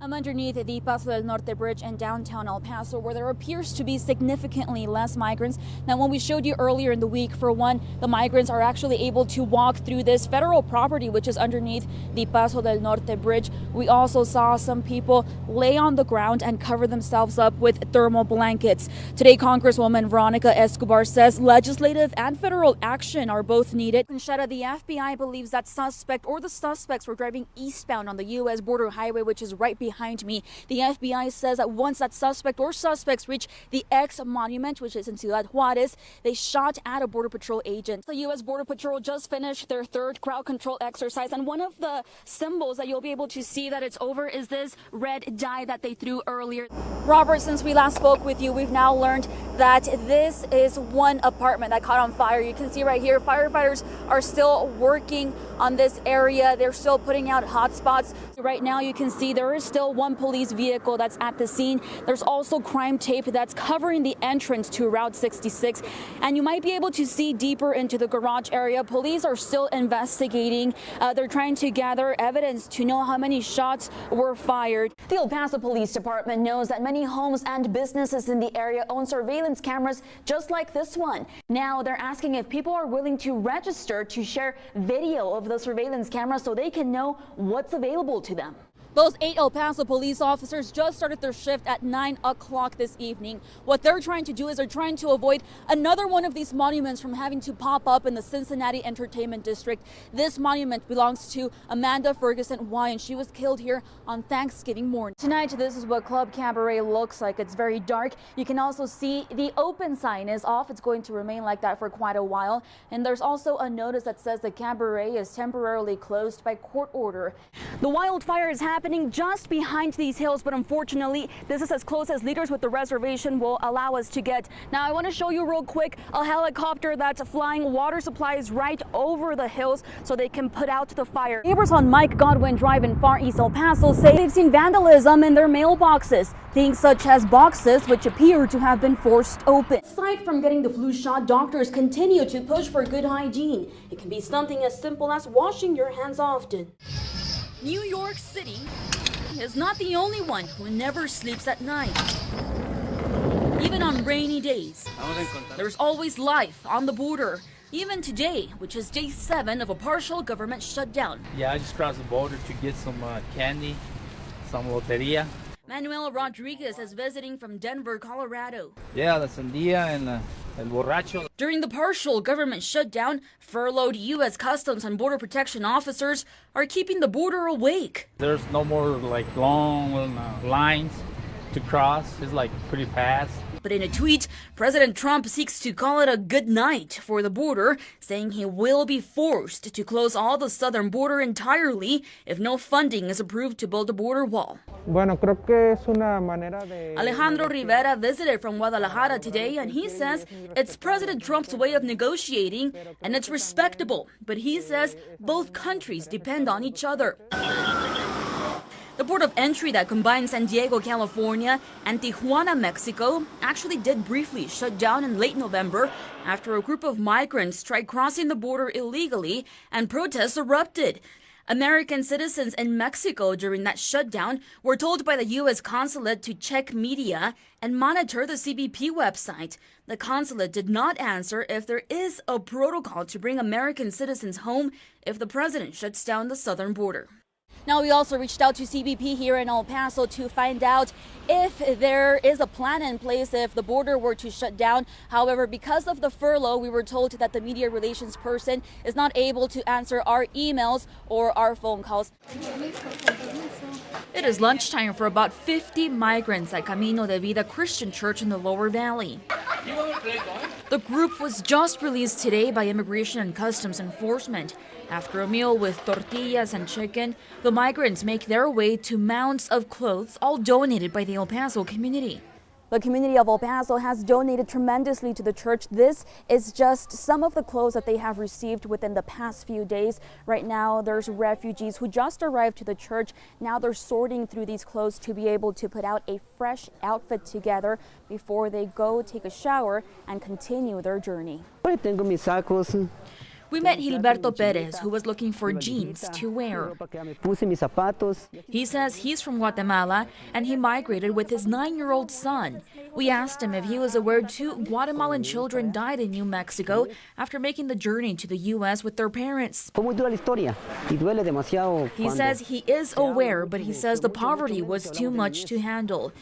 I'm underneath the Paso del Norte Bridge in downtown El Paso, where there appears to be significantly less migrants. Now, when we showed you earlier in the week, for one, the migrants are actually able to walk through this federal property, which is underneath the Paso del Norte Bridge. We also saw some people lay on the ground and cover themselves up with thermal blankets. Today, Congresswoman Veronica Escobar says legislative and federal action are both needed. In Sheta, the FBI believes that the suspects were driving eastbound on the U.S. border highway, which is right behind me. The FBI says that once that suspect or suspects reach the X monument, which is in Ciudad Juarez, they shot at a Border Patrol agent. The U.S. Border Patrol just finished their third crowd control exercise, and one of the symbols that you'll be able to see that it's over is this red dye that they threw earlier. Robert, since we last spoke with you, we've now learned that this is one apartment that caught on fire. You can see right here, firefighters are still working on this area. They're still putting out hot spots. Right now, you can see there is still one police vehicle that's at the scene. There's also crime tape that's covering the entrance to Route 66. And you might be able to see deeper into the garage area. Police are still investigating. They're trying to gather evidence to know how many shots were fired. The El Paso Police Department knows that many homes and businesses in the area own surveillance cameras just like this one. Now they're asking if people are willing to register to share video of the surveillance camera so they can know what's available to them. Those 8 El Paso police officers just started their shift at 9 o'clock this evening. What they're trying to do is they're trying to avoid another one of these monuments from having to pop up in the Cincinnati Entertainment District. This monument belongs to Amanda Ferguson Wyan. She was killed here on Thanksgiving morning. Tonight, this is what Club Cabaret looks like. It's very dark. You can also see the open sign is off. It's going to remain like that for quite a while. And there's also a notice that says the cabaret is temporarily closed by court order. The wildfire is happening just behind these hills, but unfortunately this is as close as leaders with the reservation will allow us to get. Now I want to show you real quick a helicopter that's flying water supplies right over the hills so they can put out the fire. Neighbors on Mike Godwin Drive in Far East El Paso say they've seen vandalism in their mailboxes. Things such as boxes which appear to have been forced open. Aside from getting the flu shot, doctors continue to push for good hygiene. It can be something as simple as washing your hands often. New York City is not the only one who never sleeps at night. Even on rainy days, there's always life on the border. Even today, which is day 7 of a partial government shutdown. Yeah, I just crossed the border to get some candy, some loteria. Manuel Rodriguez is visiting from Denver, Colorado. Yeah, la sandía and el borracho. During the partial government shutdown, furloughed U.S. Customs and Border Protection officers are keeping the border awake. There's no more like long lines to cross. It's like pretty fast. But in a tweet, President Trump seeks to call it a good night for the border, saying he will be forced to close all the southern border entirely if no funding is approved to build a border wall. Alejandro Rivera visited from Guadalajara today, and he says it's President Trump's way of negotiating, and it's respectable. But he says both countries depend on each other. The port of entry that combines San Diego, California and Tijuana, Mexico actually did briefly shut down in late November after a group of migrants tried crossing the border illegally and protests erupted. American citizens in Mexico during that shutdown were told by the U.S. consulate to check media and monitor the CBP website. The consulate did not answer if there is a protocol to bring American citizens home if the president shuts down the southern border. Now, we also reached out to CBP here in El Paso to find out if there is a plan in place if the border were to shut down. However, because of the furlough, we were told that the media relations person is not able to answer our emails or our phone calls. It is lunchtime for about 50 migrants at Camino de Vida Christian Church in the Lower Valley. The group was just released today by Immigration and Customs Enforcement. After a meal with tortillas and chicken, the migrants make their way to mounds of clothes, all donated by the El Paso community. The community of El Paso has donated tremendously to the church. This is just some of the clothes that they have received within the past few days. Right now, there's refugees who just arrived to the church. Now they're sorting through these clothes to be able to put out a fresh outfit together before they go take a shower and continue their journey. We met Gilberto Perez, who was looking for jeans to wear. He says he's from Guatemala and he migrated with his 9-year-old son. We asked him if he was aware 2 Guatemalan children died in New Mexico after making the journey to the U.S. with their parents. He says he is aware, but he says the poverty was too much to handle.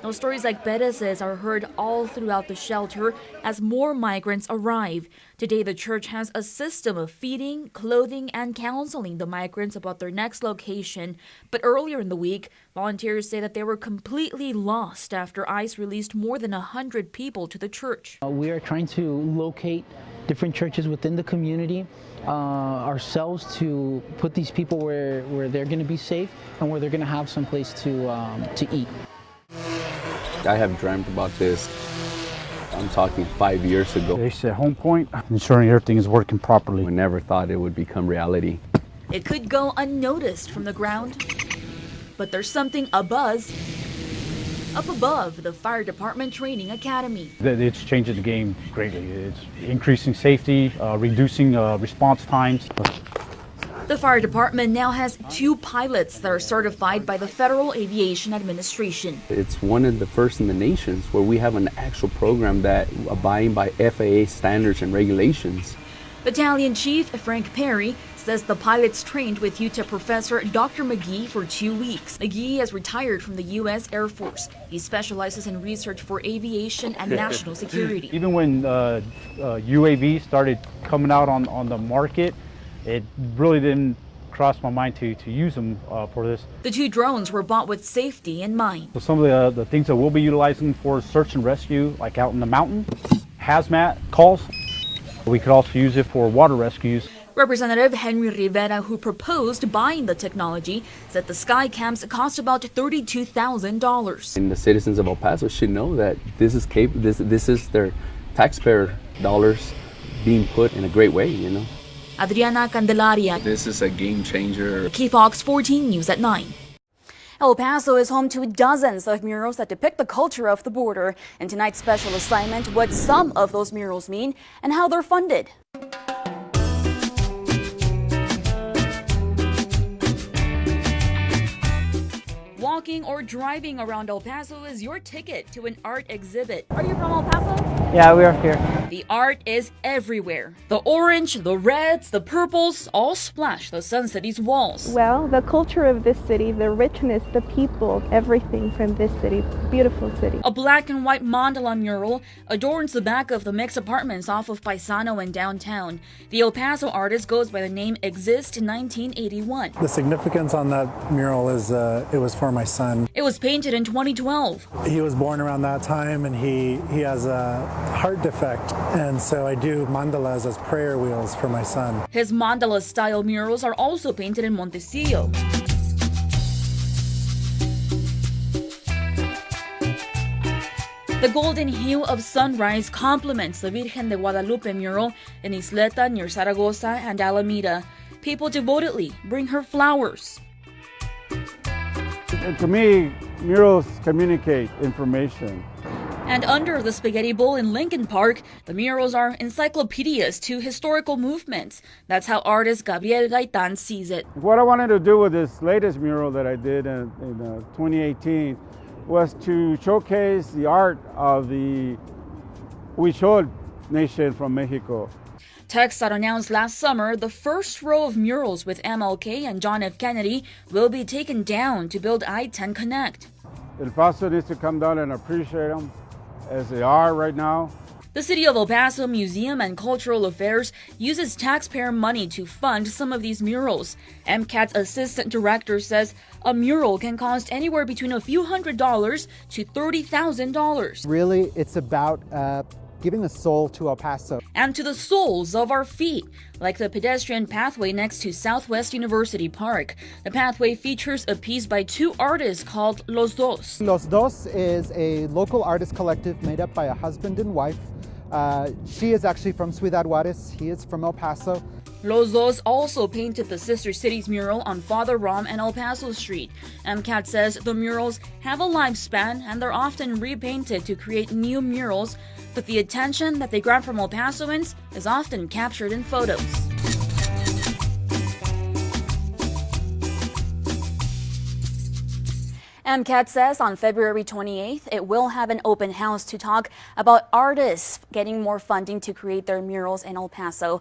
Now, stories like Perez's are heard all throughout the shelter as more migrants arrive. Today, the church has a system of feeding, clothing, and counseling the migrants about their next location. But earlier in the week, volunteers say that they were completely lost after ICE released more than 100 people to the church. We are trying to locate different churches within the community ourselves to put these people where they're going to be safe and where they're going to have some place to eat. I have dreamt about this, I'm talking 5 years ago. They said home point, ensuring everything is working properly. We never thought it would become reality. It could go unnoticed from the ground, but there's something abuzz up above the Fire Department Training Academy. It's changing the game greatly. It's increasing safety, reducing response times. The fire department now has 2 pilots that are certified by the Federal Aviation Administration. It's one of the first in the nations where we have an actual program that abiding by FAA standards and regulations. Battalion Chief Frank Perry says the pilots trained with Utah professor Dr. McGee for 2 weeks. McGee has retired from the U.S. Air Force. He specializes in research for aviation and national security. Even when UAVs started coming out on the market, it really didn't cross my mind to use them for this. The 2 drones were bought with safety in mind. So some of the things that we'll be utilizing for search and rescue, like out in the mountain, hazmat calls. We could also use it for water rescues. Representative Henry Rivera, who proposed buying the technology, said the sky cams cost about $32,000. And the citizens of El Paso should know that this is their taxpayer dollars being put in a great way, you know. Adriana, Candelaria. This is a game changer. Key Fox 14 News at 9. El Paso is home to dozens of murals that depict the culture of the border. In tonight's special assignment, what some of those murals mean and how they're funded. Walking or driving around El Paso is your ticket to an art exhibit. Are you from El Paso? Yeah, we are here. The art is everywhere. The orange, the reds, the purples all splash the Sun City's walls. Well, the culture of this city, the richness, the people, everything from this city. Beautiful city. A black and white mandala mural adorns the back of the mixed apartments off of Paisano and downtown. The El Paso artist goes by the name Exist 1981. The significance on that mural is it was for my son. It was painted in 2012. He was born around that time and he has a heart defect, and so I do mandalas as prayer wheels for my son. His mandala style murals are also painted in Montecillo. The golden hue of sunrise complements the Virgen de Guadalupe mural in Isleta near Zaragoza and Alameda. People devotedly bring her flowers. To me, murals communicate information. And under the Spaghetti Bowl in Lincoln Park, the murals are encyclopedias to historical movements. That's how artist Gabriel Gaitan sees it. What I wanted to do with this latest mural that I did in 2018 was to showcase the art of the Huichol nation from Mexico. TxDOT announced last summer the first row of murals with MLK and John F. Kennedy will be taken down to build I-10 Connect. El Paso needs to come down and appreciate them as they are right now. The City of El Paso Museum and Cultural Affairs uses taxpayer money to fund some of these murals. MCAT's assistant director says a mural can cost anywhere between a few $100s to $30,000. Really, it's about giving a soul to El Paso. And to the soles of our feet, like the pedestrian pathway next to Southwest University Park. The pathway features a piece by 2 artists called Los Dos. Los Dos is a local artist collective made up by a husband and wife. She is actually from Ciudad Juarez. He is from El Paso. Los Dos also painted the sister city's mural on Father Rom and El Paso Street. MCAT says the murals have a lifespan and they're often repainted to create new murals, but the attention that they grab from El Pasoans is often captured in photos. MCAT says on February 28th, it will have an open house to talk about artists getting more funding to create their murals in El Paso.